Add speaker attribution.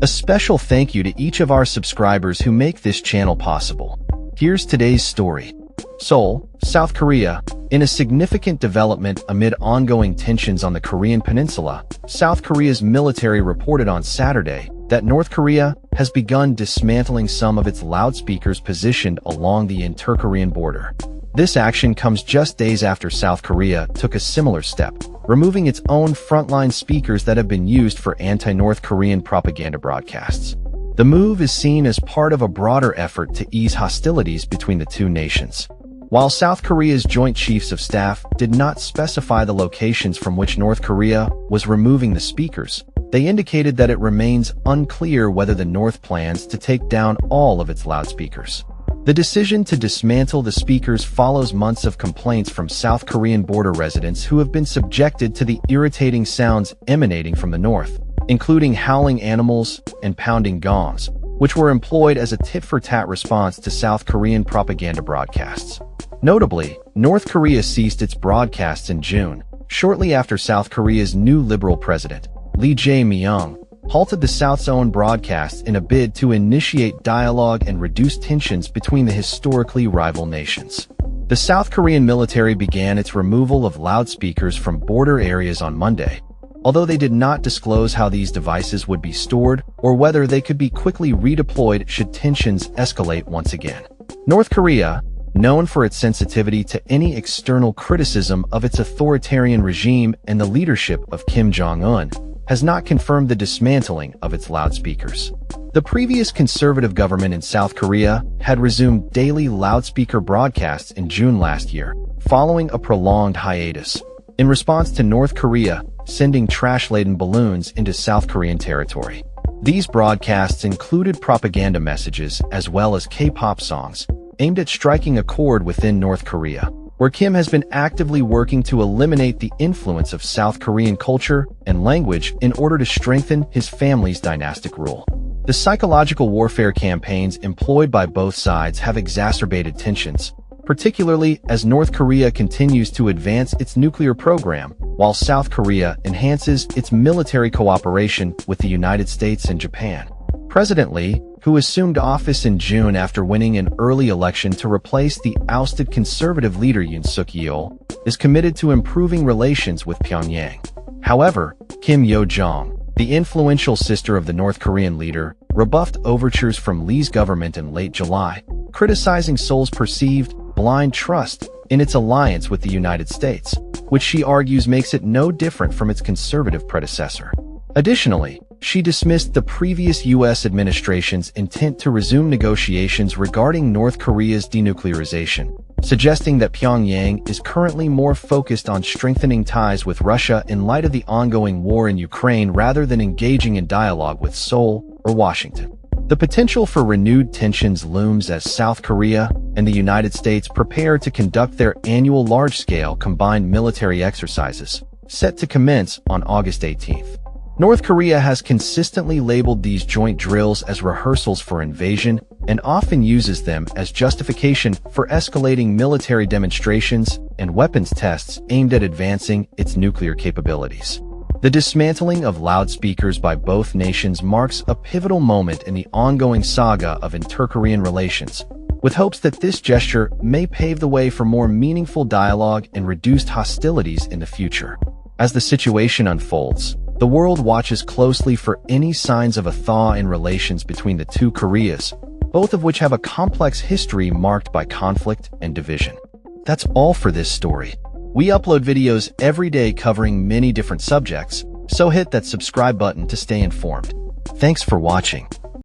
Speaker 1: A special thank you to each of our subscribers who make this channel possible. Here's today's story. Seoul, South Korea. In a significant development amid ongoing tensions on the Korean Peninsula, South Korea's military reported on Saturday that North Korea has begun dismantling some of its loudspeakers positioned along the inter-Korean border. This action comes just days after South Korea took a similar step, removing its own frontline speakers that have been used for anti-North Korean propaganda broadcasts. The move is seen as part of a broader effort to ease hostilities between the two nations. While South Korea's Joint Chiefs of Staff did not specify the locations from which North Korea was removing the speakers, they indicated that it remains unclear whether the North plans to take down all of its loudspeakers. The decision to dismantle the speakers follows months of complaints from South Korean border residents who have been subjected to the irritating sounds emanating from the north, including howling animals and pounding gongs, which were employed as a tit-for-tat response to South Korean propaganda broadcasts. Notably, North Korea ceased its broadcasts in June, shortly after South Korea's new liberal president, Lee Jae-myung, halted the South's own broadcasts in a bid to initiate dialogue and reduce tensions between the historically rival nations. The South Korean military began its removal of loudspeakers from border areas on Monday, although they did not disclose how these devices would be stored or whether they could be quickly redeployed should tensions escalate once again. North Korea, known for its sensitivity to any external criticism of its authoritarian regime and the leadership of Kim Jong-un, has not confirmed the dismantling of its loudspeakers. The previous conservative government in South Korea had resumed daily loudspeaker broadcasts in June last year, following a prolonged hiatus, in response to North Korea sending trash-laden balloons into South Korean territory. These broadcasts included propaganda messages as well as K-pop songs, aimed at striking a chord within North Korea, where Kim has been actively working to eliminate the influence of South Korean culture and language in order to strengthen his family's dynastic rule. The psychological warfare campaigns employed by both sides have exacerbated tensions, particularly as North Korea continues to advance its nuclear program, while South Korea enhances its military cooperation with the United States and Japan. President Lee, who assumed office in June after winning an early election to replace the ousted conservative leader Yoon Suk-yeol, is committed to improving relations with Pyongyang. However, Kim Yo-jong, the influential sister of the North Korean leader, rebuffed overtures from Lee's government in late July, criticizing Seoul's perceived blind trust in its alliance with the United States, which she argues makes it no different from its conservative predecessor. Additionally, she dismissed the previous U.S. administration's intent to resume negotiations regarding North Korea's denuclearization, suggesting that Pyongyang is currently more focused on strengthening ties with Russia in light of the ongoing war in Ukraine rather than engaging in dialogue with Seoul or Washington. The potential for renewed tensions looms as South Korea and the United States prepare to conduct their annual large-scale combined military exercises, set to commence on August 18th. North Korea has consistently labeled these joint drills as rehearsals for invasion and often uses them as justification for escalating military demonstrations and weapons tests aimed at advancing its nuclear capabilities. The dismantling of loudspeakers by both nations marks a pivotal moment in the ongoing saga of inter-Korean relations, with hopes that this gesture may pave the way for more meaningful dialogue and reduced hostilities in the future. As the situation unfolds, the world watches closely for any signs of a thaw in relations between the two Koreas, both of which have a complex history marked by conflict and division. That's all for this story. We upload videos every day covering many different subjects, so hit that subscribe button to stay informed. Thanks for watching.